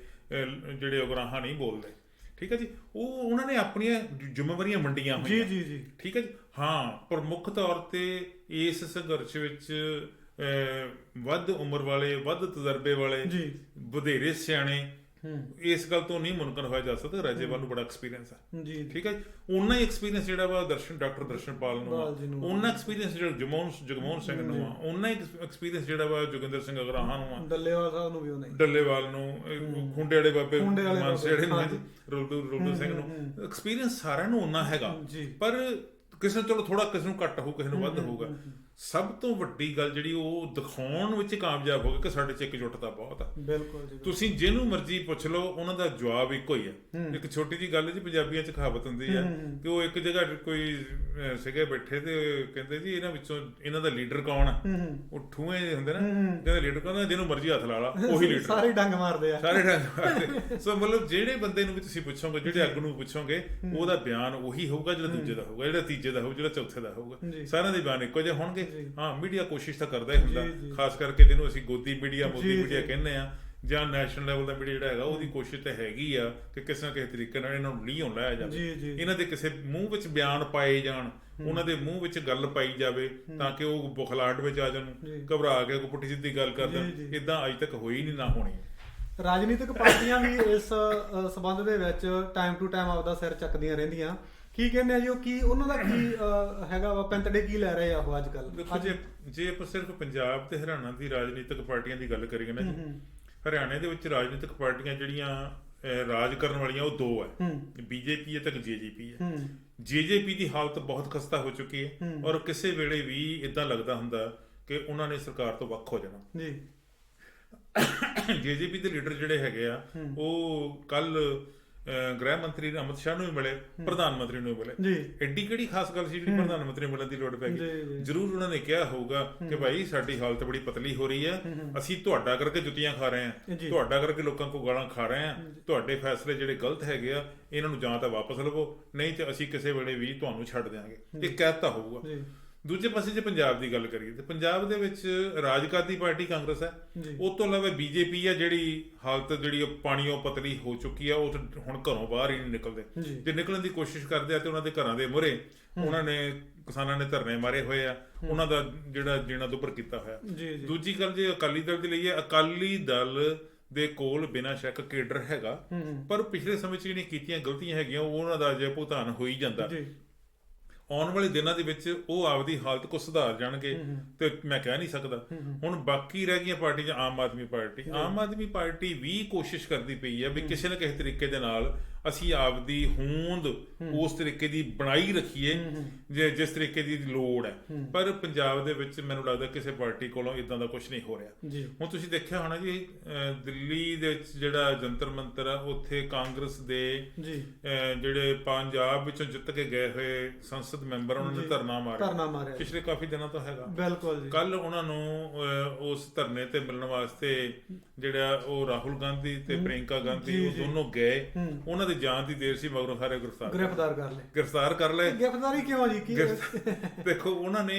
ਜਿਹੜੇ ਉਗਰਾਹਾਂ ਨਹੀਂ ਬੋਲਦੇ। ਠੀਕ ਹੈ ਜੀ। ਉਹਨਾਂ ਨੇ ਆਪਣੀਆਂ ਜ਼ਿੰਮੇਵਾਰੀਆਂ ਵੰਡੀਆਂ ਹੋਈਆਂ। ਠੀਕ ਹੈ ਜੀ। ਹਾਂ, ਪ੍ਰਮੁੱਖ ਤੌਰ ਤੇ ਇਸ ਸੰਘਰਸ਼ ਵਿੱਚ ਵੱਧ ਉਮਰ ਵਾਲੇ, ਵੱਧ ਤਜਰਬੇ ਵਾਲੇ, ਵਧੇਰੇ ਸਿਆਣੇ, ਇਸ ਗੱਲ ਤੋਂ ਨਹੀਂ ਮੁਨਕਰ ਹੋਇਆ ਜਾ ਸਕਦਾ। ਰਾਜੇਵਾਲ ਨੂੰ ਬੜਾ ਐਕਸਪੀਰੀਅੰਸ ਹੈ। ਠੀਕ ਹੈ। ਉਹਨਾਂ ਹੀ ਐਕਸਪੀਰੀਅੰਸ ਜਿਹੜਾ ਵਾ ਡਾਕਟਰ ਦਰਸ਼ਨਪਾਲ ਨੂੰ ਆ, ਉਹਨਾਂ ਐਕਸਪੀਰੀਅੰਸ ਜਿਹੜਾ ਜਗਮੋਹਨ ਸਿੰਘ ਨੂੰ ਆ, ਉਹਨਾਂ ਹੀ ਐਕਸਪੀਰੀਅੰਸ ਜਿਹੜਾ ਵਾ ਜੋਗਿੰਦਰ ਸਿੰਘ ਅਗਰਾਹਾਂ ਨੂੰ ਆ, ਡੱਲੇਵਾਲ ਨੂੰ, ਖੁੰਡੇ ਵਾਲੇ ਬਾਬੇ ਮਾਨਸੇ ਵਾਲੇ ਨੂੰ, ਰੁਲਦੂ ਸਿੰਘ ਨੂੰ, ਐਕਸਪੀਰੀਅੰਸ ਸਾਰਿਆਂ ਨੂੰ ਉਹਨਾਂ ਹੈਗਾ। ਪਰ ਕਿਸੇ ਨੂੰ ਚਲੋ ਥੋੜਾ ਕਿਸੇ ਨੂੰ ਘੱਟ ਹੋਊ, ਕਿਸੇ ਨੂੰ ਵੱਧ ਹੋਊਗਾ। ਸਭ ਤੋਂ ਵੱਡੀ ਗੱਲ ਜਿਹੜੀ ਉਹ ਦਿਖਾਉਣ ਵਿੱਚ ਕਾਮਯਾਬ ਹੋ ਗਏ ਕਿ ਸਾਡੇ 'ਚ ਇਕਜੁੱਟਤਾ ਬਹੁਤ ਆ। ਬਿਲਕੁਲ ਜੀ। ਤੁਸੀਂ ਜਿਹਨੂੰ ਮਰਜ਼ੀ ਪੁੱਛ ਲਓ, ਉਹਨਾਂ ਦਾ ਜਵਾਬ ਇੱਕੋ ਹੀ ਆ। ਇੱਕ ਛੋਟੀ ਜਿਹੀ ਗੱਲ ਜੀ ਪੰਜਾਬੀਆਂ 'ਚ ਕਹਾਵਤ ਹੁੰਦੀ ਆ ਕਿ ਉਹ ਇੱਕ ਜਗ੍ਹਾ ਕੋਈ ਸੀਗੇ ਬੈਠੇ ਤੇ ਕਹਿੰਦੇ ਜੀ ਇਹਨਾਂ ਵਿੱਚੋਂ ਇਹਨਾਂ ਦਾ ਲੀਡਰ ਕੌਣ ਆ? ਉਹ ਠੂਏ ਹੁੰਦੇ ਨਾ, ਕਹਿੰਦੇ ਲੀਡਰ ਕੌਣ? ਜਿਹਨੂੰ ਮਰਜ਼ੀ ਹੱਥ ਲਾ ਲਾ ਉਹੀ ਲੀਡਰ। ਸਾਰੇ ਡੰਗ ਮਾਰਦੇ ਆ, ਸਾਰੇ ਡੰਗ ਮਾਰਦੇ। ਸੋ ਮਤਲਬ ਜਿਹੜੇ ਬੰਦੇ ਨੂੰ ਵੀ ਤੁਸੀਂ ਪੁੱਛੋਗੇ, ਜਿਹੜੇ ਆਗੂ ਨੂੰ ਪੁੱਛੋਗੇ, ਉਹਦਾ ਬਿਆਨ ਉਹੀ ਹੋਊਗਾ ਜਿਹੜਾ ਦੂਜੇ ਦਾ ਹੋਊਗਾ, ਜਿਹੜਾ ਤੀਜੇ ਦਾ ਹੋਊ, ਜਿਹੜਾ ਚੌਥੇ ਦਾ ਹੋਊਗਾ। ਸਾਰਿਆਂ ਦੇ ਬਿਆਨ ਇੱਕੋ ਜਿਹੇ ਹੋਣਗੇ। ਹਾਂ, ਮੀਡੀਆ ਕੋਸ਼ਿਸ਼ ਤਾਂ ਕਰਦਾ ਹੀ ਹੁੰਦਾ, ਖਾਸ ਕਰਕੇ ਜਿਹਨੂੰ ਅਸੀਂ ਗੋਦੀ ਮੀਡੀਆ, ਮੋਦੀ ਮੀਡੀਆ ਕਹਿੰਦੇ ਆ, ਜਾਂ ਨੈਸ਼ਨਲ ਲੈਵਲ ਦਾ ਮੀਡੀਆ ਜਿਹੜਾ ਹੈਗਾ, ਉਹਦੀ ਕੋਸ਼ਿਸ਼ ਤਾਂ ਹੈਗੀ ਆ ਕਿ ਕਿਸੇ ਨਾ ਕਿਸੇ ਤਰੀਕੇ ਨਾਲ ਇਹਨਾਂ ਨੂੰ ਲੀਹੋਂ ਲਾਇਆ ਜਾਵੇ, ਇਹਨਾਂ ਦੇ ਕਿਸੇ ਮੂੰਹ ਵਿੱਚ ਬਿਆਨ ਪਾਏ ਜਾਣ, ਉਹਨਾਂ ਦੇ ਮੂੰਹ ਵਿੱਚ ਗੱਲ ਪਾਈ ਜਾਵੇ, ਤਾਂ ਕਿ ਉਹ ਬੁਖਲਾਹਟ ਵਿੱਚ ਆ ਜਾਣ, ਘਬਰਾ ਕੇ ਕੋਈ ਪੁੱਠੀ ਸਿੱਧੀ ਗੱਲ ਕਰ ਦੇਣ। ਇਦਾਂ ਅੱਜ ਤੱਕ ਹੋਈ ਨਹੀਂ, ਨਾ ਹੋਣੀ। ਰਾਜਨੀਤਿਕ ਪਾਰਟੀਆਂ ਵੀ ਇਸ ਸਬੰਧ ਦੇ ਵਿੱਚ ਟਾਈਮ ਟੂ ਟਾਈਮ ਆਪਦਾ ਸਿਰ ਚੱਕਦੀਆਂ ਰਹਿੰਦੀਆਂ। ਕੀ ਕਹਿੰਦੇ ਆ ਜੀ ਉਹ, ਕੀ ਉਹਨਾਂ ਦਾ ਕੀ ਹੈਗਾ ਵਾ, ਪੈਂਤੜੇ ਕੀ ਲੈ ਰਹੇ ਆ ਉਹ ਅੱਜ ਕੱਲ? ਦੇਖੋ, ਜੇ ਆਪਾਂ ਸਿਰਫ ਪੰਜਾਬ ਤੇ ਹਰਿਆਣਾ ਦੀ ਰਾਜਨੀਤਿਕ ਪਾਰਟੀਆਂ ਦੀ ਗੱਲ ਕਰੀਏ ਨਾ ਜੀ, ਹਰਿਆਣੇ ਦੇ ਵਿੱਚ ਰਾਜਨੀਤਿਕ ਪਾਰਟੀਆਂ ਜਿਹੜੀਆਂ ਰਾਜ ਕਰਨ ਵਾਲੀਆਂ ਉਹ ਦੋ ਹੈ, ਬੀਜੇਪੀ ਹੈ ਤੇ ਜੇਜੇਪੀ ਹੈ। ਜੇਜੇਪੀ ਦੀ ਹਾਲਤ ਬਹੁਤ ਖਸਤਾ ਹੋ ਚੁੱਕੀ ਹੈ, ਔਰ ਕਿਸੇ ਵੇਲੇ ਵੀ ਇਦਾਂ ਲੱਗਦਾ ਹੁੰਦਾ ਕਿ ਉਹਨਾਂ ਨੇ ਸਰਕਾਰ ਤੋਂ ਵੱਖ ਹੋ ਜਾਣਾ ਜੀ। ਜੇਜੇਪੀ ਦੇ ਲੀਡਰ ਜਿਹੜੇ ਹੈਗੇ ਆ, ਉਹ ਕੱਲ ਗ੍ਰਹਿ ਮੰਤਰੀ ਅਮਿਤ ਸ਼ਾਹ ਨੂੰ ਵੀ ਮਿਲੇ, ਪ੍ਰਧਾਨ ਮੰਤਰੀ ਨੂੰ ਵੀ ਮਿਲੇ। ਐਡੀ ਕਿਹੜੀ ਖਾਸ ਗੱਲ ਸੀ ਜਿਹੜੀ ਪ੍ਰਧਾਨ ਮੰਤਰੀ ਨੂੰ ਮਿਲਣ ਦੀ ਲੋੜ ਪੈ ਗਈ? ਜ਼ਰੂਰ ਉਹਨਾਂ ਨੇ ਕਿਹਾ ਹੋਊਗਾ ਕਿ ਭਾਈ ਸਾਡੀ ਹਾਲਤ ਬੜੀ ਪਤਲੀ ਹੋ ਰਹੀ ਹੈ, ਅਸੀਂ ਤੁਹਾਡਾ ਕਰਕੇ ਜੁੱਤੀਆਂ ਖਾ ਰਹੇ ਹਾਂ, ਤੁਹਾਡਾ ਕਰਕੇ ਲੋਕਾਂ ਕੋਲ ਗਾਲਾਂ ਖਾ ਰਹੇ ਹਾਂ, ਤੁਹਾਡੇ ਫੈਸਲੇ ਜਿਹੜੇ ਗਲਤ ਹੈਗੇ ਆ ਇਹਨਾਂ ਨੂੰ ਜਾਂ ਤਾਂ ਵਾਪਸ ਲਵੋ, ਨਹੀਂ ਤੇ ਅਸੀਂ ਕਿਸੇ ਵੇਲੇ ਵੀ ਤੁਹਾਨੂੰ ਛੱਡ ਦਿਆਂਗੇ, ਇਹ ਕਹਿਤਾ ਹੋਊਗਾ। ਦੂਜੇ ਪਾਸੇ ਜੇ ਪੰਜਾਬ ਦੀ ਗੱਲ ਕਰੀਏ ਤੇ ਪੰਜਾਬ ਦੇ ਵਿੱਚ ਰਾਜ ਕਰਦੀ ਪਾਰਟੀ ਕਾਂਗਰਸ ਹੈ, ਉਸ ਤੋਂ ਇਲਾਵਾ ਬੀਜੇਪੀ ਹੈ ਜਿਹੜੀ ਹਾਲਤ ਜਿਹੜੀ ਪਾਣੀਓਂ ਪਤਲੀ ਹੋ ਚੁੱਕੀ ਆ, ਉਹ ਹੁਣ ਘਰੋਂ ਬਾਹਰ ਹੀ ਨਹੀਂ ਨਿਕਲਦੇ। ਜੇ ਨਿਕਲਣ ਦੀ ਕੋਸ਼ਿਸ਼ ਕਰਦੇ ਆ ਤੇ ਉਹਨਾਂ ਦੇ ਘਰਾਂ ਦੇ ਮੂਹਰੇ ਉਹਨਾਂ ਨੇ ਕਿਸਾਨਾਂ ਨੇ ਧਰਨੇ ਮਾਰੇ ਹੋਏ ਆ, ਉਹਨਾਂ ਦਾ ਜਿਹੜਾ ਜੀਣਾ ਦੁੱਭਰ ਕੀਤਾ ਹੋਇਆ। ਦੂਜੀ ਗੱਲ ਜੇ ਅਕਾਲੀ ਦਲ ਦੀ ਲਈਏ, ਅਕਾਲੀ ਦਲ ਦੇ ਕੋਲ ਬਿਨਾਂ ਸ਼ੱਕ ਕੇਡਰ ਹੈਗਾ, ਪਰ ਪਿਛਲੇ ਸਮੇਂ 'ਚ ਜਿਹੜੀਆਂ ਕੀਤੀਆਂ ਗਲਤੀਆਂ ਹੈਗੀਆਂ ਉਹਨਾਂ ਦਾ ਅਜੇ ਭੁਗਤਾਨ ਹੋ ਹੀ ਜਾਂਦਾ। ਆਉਣ ਵਾਲੇ ਦਿਨਾਂ ਦੇ ਵਿੱਚ ਉਹ ਆਪਦੀ ਹਾਲਤ ਕੋ ਸੁਧਾਰ ਜਾਣਗੇ ਤੇ ਮੈਂ ਕਹਿ ਨਹੀਂ ਸਕਦਾ। ਹੁਣ ਬਾਕੀ ਰਹਿ ਗਈਆਂ ਪਾਰਟੀ ਜਾਂ ਆਮ ਆਦਮੀ ਪਾਰਟੀ ਵੀ ਕੋਸ਼ਿਸ਼ ਕਰਦੀ ਪਈ ਹੈ ਵੀ ਕਿਸੇ ਨਾ ਕਿਸੇ ਤਰੀਕੇ ਦੇ ਨਾਲ ਅਸੀਂ ਆਪਦੀ ਹੋਂਦ ਉਸ ਤਰੀਕੇ ਦੀ ਬਣਾਈ ਰੱਖੀਏ ਜਿਸ ਤਰੀਕੇ ਦੀ ਲੋੜ ਹੈ। ਪਰ ਪੰਜਾਬ ਦੇ ਵਿੱਚ ਮੈਨੂੰ ਲੱਗਦਾ ਕਿਸੇ ਪਾਰਟੀ ਕੋਲੋਂ ਇਦਾਂ ਦਾ ਕੁਝ ਨਹੀਂ ਹੋ ਰਿਹਾ। ਹੁਣ ਤੁਸੀਂ ਦੇਖਿਆ ਹੋਣਾ ਜੀ, ਦਿੱਲੀ ਦੇ ਵਿੱਚ ਜਿਹੜਾ ਜੰਤਰ ਮੰਤਰ ਆ, ਉੱਥੇ ਕਾਂਗਰਸ ਦੇ ਜਿਹੜੇ ਪੰਜਾਬ ਵਿੱਚੋਂ ਜਿੱਤ ਕੇ ਗਏ ਹੋਏ ਸੰਸਦ ਮੈਂਬਰ, ਉਹਨਾਂ ਨੇ ਧਰਨਾ ਮਾਰਿਆ ਪਿਛਲੇ ਕਾਫੀ ਦਿਨਾਂ ਤੋਂ ਹੈਗਾ। ਬਿਲਕੁਲ। ਕੱਲ ਉਹਨਾਂ ਨੂੰ ਉਸ ਧਰਨੇ ਤੇ ਮਿਲਣ ਵਾਸਤੇ ਜਿਹੜਾ ਉਹ ਰਾਹੁਲ ਗਾਂਧੀ ਤੇ ਪ੍ਰਿਯੰਕਾ ਗਾਂਧੀ ਉਹ ਦੋਨੋਂ ਗਏ, ਉਹਨਾਂ ਦੀ ਜਾਨ ਦੀ ਦੇਰ ਸੀ, ਮਗਰੋਂ ਸਾਰੇ ਗ੍ਰਿਫਤਾਰ ਕਰ ਲਏ। ਗ੍ਰਿਫਤਾਰੀ ਕਿਉਂ ਜੀ? ਦੇਖੋ, ਉਹਨਾਂ ਨੇ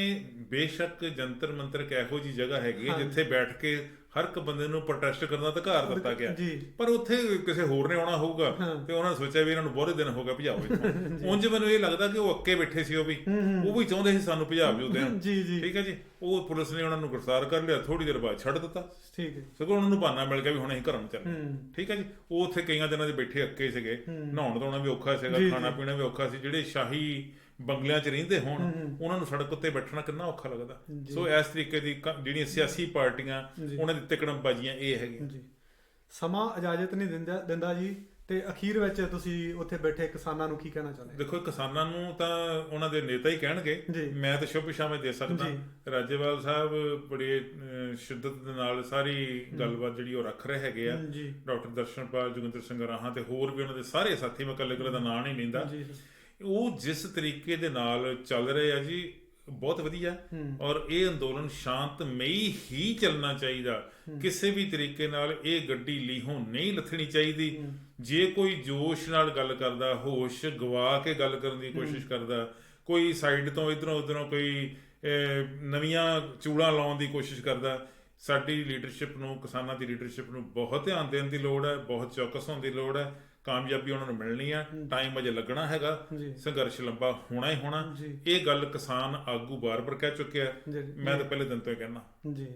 ਬੇਸ਼ੱਕ ਜੰਤਰ ਮੰਤਰ ਇੱਕ ਇਹੋ ਜਿਹੀ ਜਗ੍ਹਾ ਹੈਗੀ ਜਿੱਥੇ ਬੈਠ ਕੇ ਹਰ ਇੱਕ ਬੰਦੇ ਨੂੰ ਪ੍ਰੋਟੈਸਟ ਕਰਨ ਦਾ ਅਧਿਕਾਰ ਦਿੱਤਾ ਗਿਆ, ਪਰ ਉੱਥੇ ਕਿਸੇ ਹੋਰ ਨੇ ਆਉਣਾ ਹੋਊਗਾ ਤੇ ਉਹਨਾਂ ਨੇ ਸੋਚਿਆ ਵੀ ਇਹਨਾਂ ਨੂੰ ਬਹੁਤ ਦਿਨ ਹੋ ਗਿਆ ਭਜਾਓ ਇੱਥੋਂ। ਉਂਝ ਮੈਨੂੰ ਇਹ ਲੱਗਦਾ ਕਿ ਉਹ ਅੱਕੇ ਬੈਠੇ ਸੀ, ਉਹ ਵੀ ਚਾਹੁੰਦੇ ਸੀ ਸਾਨੂੰ ਭਜਾ ਦਿਓ। ਠੀਕ ਹੈ ਜੀ, ਉਹ ਪੁਲਿਸ ਨੇ ਉਹਨਾਂ ਨੂੰ ਗ੍ਰਿਫਤਾਰ ਕਰ ਲਿਆ, ਥੋੜੀ ਦੇਰ ਬਾਅਦ ਛੱਡ ਦਿੱਤਾ। ਸਗੋਂ ਉਹਨਾਂ ਨੂੰ ਬਹਾਨਾ ਮਿਲ ਗਿਆ ਵੀ ਹੁਣ ਅਸੀਂ ਘਰਾਂ ਨੂੰ ਚੱਲੇ। ਠੀਕ ਹੈ ਜੀ, ਉਹ ਉੱਥੇ ਕਈਆਂ ਦਿਨਾਂ ਦੇ ਬੈਠੇ ਅੱਕੇ ਸੀਗੇ, ਨਹਾਉਣ ਧੋਣਾ ਵੀ ਔਖਾ ਸੀਗਾ, ਖਾਣਾ ਪੀਣਾ ਵੀ ਔਖਾ ਸੀ। ਜਿਹੜੇ ਸ਼ਾਹੀ ਬੰਗਲਿਆਂ 'ਚ ਰਹਿੰਦੇ ਹੋਣ ਉਹਨਾਂ ਨੂੰ ਸੜਕ ਉੱਤੇ ਬੈਠਣਾ ਕਿੰਨਾ ਔਖਾ ਲੱਗਦਾ। ਸੋ ਇਸ ਤਰੀਕੇ ਦੀ ਜਿਹੜੀਆਂ ਸਿਆਸੀ ਪਾਰਟੀਆਂ ਉਹਨਾਂ ਦੀ ਤਿਕੜਮਬਾਜ਼ੀਆਂ ਇਹ ਹੈਗੀਆਂ। ਸਮਾਂ ਇਜਾਜ਼ਤ ਨਹੀਂ ਦਿੰਦਾ ਜੀ, ਤੇ ਅਖੀਰ ਵਿੱਚ ਤੁਸੀਂ ਉੱਥੇ ਬੈਠੇ ਕਿਸਾਨਾਂ ਨੂੰ ਕੀ ਕਹਿਣਾ ਚਾਹੁੰਦੇ? ਦੇਖੋ, ਕਿਸਾਨਾਂ ਨੂੰ ਤਾਂ ਉਹਨਾਂ ਦੇ ਨੇਤਾ ਹੀ ਕਹਿਣਗੇ, ਮੈਂ ਤਾਂ ਸ਼ੁਭ ਸ਼ਾਮੇ ਦੇ ਸਕਦਾ। ਰਾਜੇਵਾਲ ਸਾਹਿਬ ਬੜੀ ਸ਼ਿੱਦਤ ਦੇ ਨਾਲ ਸਾਰੀ ਗੱਲਬਾਤ ਜਿਹੜੀ ਉਹ ਰੱਖ ਰਹੇ ਹੈਗੇ ਆ। ਡਾਕਟਰ ਦਰਸ਼ਨਪਾਲ, ਜੋਗਿੰਦਰ ਸਿੰਘ ਰਾਹਾਂ ਤੇ ਹੋਰ ਵੀ ਉਹਨਾਂ ਦੇ ਸਾਰੇ ਸਾਥੀ, ਮੈਂ ਇਕੱਲੇ ਦਾ ਨਾਂ ਨਹੀਂ ਲੈਂਦਾ, ਉਹ ਜਿਸ ਤਰੀਕੇ ਦੇ ਨਾਲ ਚੱਲ ਰਹੇ ਆ ਜੀ, ਬਹੁਤ ਵਧੀਆ। ਔਰ ਇਹ ਅੰਦੋਲਨ ਸ਼ਾਂਤਮਈ ਹੀ ਚੱਲਣਾ ਚਾਹੀਦਾ, ਕਿਸੇ ਵੀ ਤਰੀਕੇ ਨਾਲ ਇਹ ਗੱਡੀ ਲੀਹੋਂ ਨਹੀਂ ਲੱਥਣੀ ਚਾਹੀਦੀ। ਜੇ ਕੋਈ ਜੋਸ਼ ਨਾਲ ਗੱਲ ਕਰਦਾ, ਹੋਸ਼ ਗਵਾ ਕੇ ਗੱਲ ਕਰਨ ਦੀ ਕੋਸ਼ਿਸ਼ ਕਰਦਾ, ਕੋਈ ਸਾਈਡ ਤੋਂ ਇਧਰੋਂ ਉਧਰੋਂ ਕੋਈ ਨਵੀਆਂ ਚੂੜਾਂ ਲਾਉਣ ਦੀ ਕੋਸ਼ਿਸ਼ ਕਰਦਾ, ਸਾਡੀ ਲੀਡਰਸ਼ਿਪ ਨੂੰ, ਕਿਸਾਨਾਂ ਦੀ ਲੀਡਰਸ਼ਿਪ ਨੂੰ ਬਹੁਤ ਧਿਆਨ ਦੇਣ ਦੀ ਲੋੜ ਹੈ, ਬਹੁਤ ਚੌਕਸ ਹੋਣ ਦੀ ਲੋੜ ਹੈ। ਕਾਮਯਾਬੀ ਉਹਨਾਂ ਨੂੰ ਮਿਲਣੀ ਆ, ਟਾਈਮ ਅਜੇ ਲੱਗਣਾ ਹੈਗਾ, ਸੰਘਰਸ਼ ਲੰਬਾ ਹੋਣਾ ਹੀ ਹੋਣਾ। ਇਹ ਗੱਲ ਕਿਸਾਨ ਆਗੂ ਬਾਰ-ਬਾਰ ਕਹਿ ਚੁੱਕਿਆ, ਮੈਂ ਤਾਂ ਪਹਿਲੇ ਦਿਨ ਤੋਂ ਹੀ ਕਹਿਣਾ ਜੀ।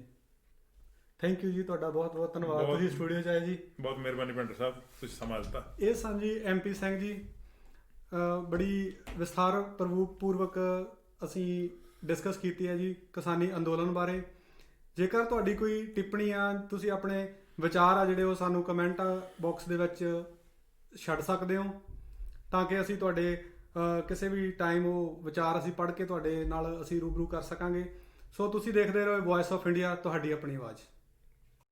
ਥੈਂਕ ਯੂ ਜੀ, ਤੁਹਾਡਾ ਬਹੁਤ ਬਹੁਤ ਧੰਨਵਾਦ, ਤੁਸੀਂ ਸਟੂਡੀਓ 'ਚ ਆਏ ਜੀ। ਬਹੁਤ ਮਿਹਰਬਾਨੀ ਪਿੰਡਰ ਸਾਹਿਬ, ਤੁਸੀਂ ਸਮਾਂ ਦਿੱਤਾ। ਇਹ ਸਨ ਜੀ MP ਸਿੰਘ ਜੀ, ਬੜੀ ਵਿਸਥਾਰ ਪੂਰਵਕ ਅਸੀਂ ਡਿਸਕਸ ਕੀਤੀ ਹੈ ਜੀ ਕਿਸਾਨੀ ਅੰਦੋਲਨ ਬਾਰੇ। ਜੇਕਰ ਤੁਹਾਡੀ ਕੋਈ ਟਿੱਪਣੀ ਆ, ਤੁਸੀਂ ਆਪਣੇ ਵਿਚਾਰ ਆ ਜਿਹੜੇ ਉਹ ਸਾਨੂੰ ਕਮੈਂਟ ਬਾਕਸ ਦੇ ਵਿੱਚ ਛੱਡ ਸਕਦੇ ਹੋ, ਤਾਂ ਕਿ ਅਸੀਂ ਤੁਹਾਡੇ ਕਿਸੇ ਵੀ ਟਾਈਮ ਉਹ ਵਿਚਾਰ ਅਸੀਂ ਪੜ੍ਹ ਕੇ ਤੁਹਾਡੇ ਨਾਲ ਅਸੀਂ ਰੂਬਰੂ ਕਰ ਸਕਾਂਗੇ। ਸੋ ਤੁਸੀਂ ਦੇਖਦੇ ਰਹੋ ਵੌਇਸ ਆਫ ਇੰਡੀਆ, ਤੁਹਾਡੀ ਆਪਣੀ ਆਵਾਜ਼।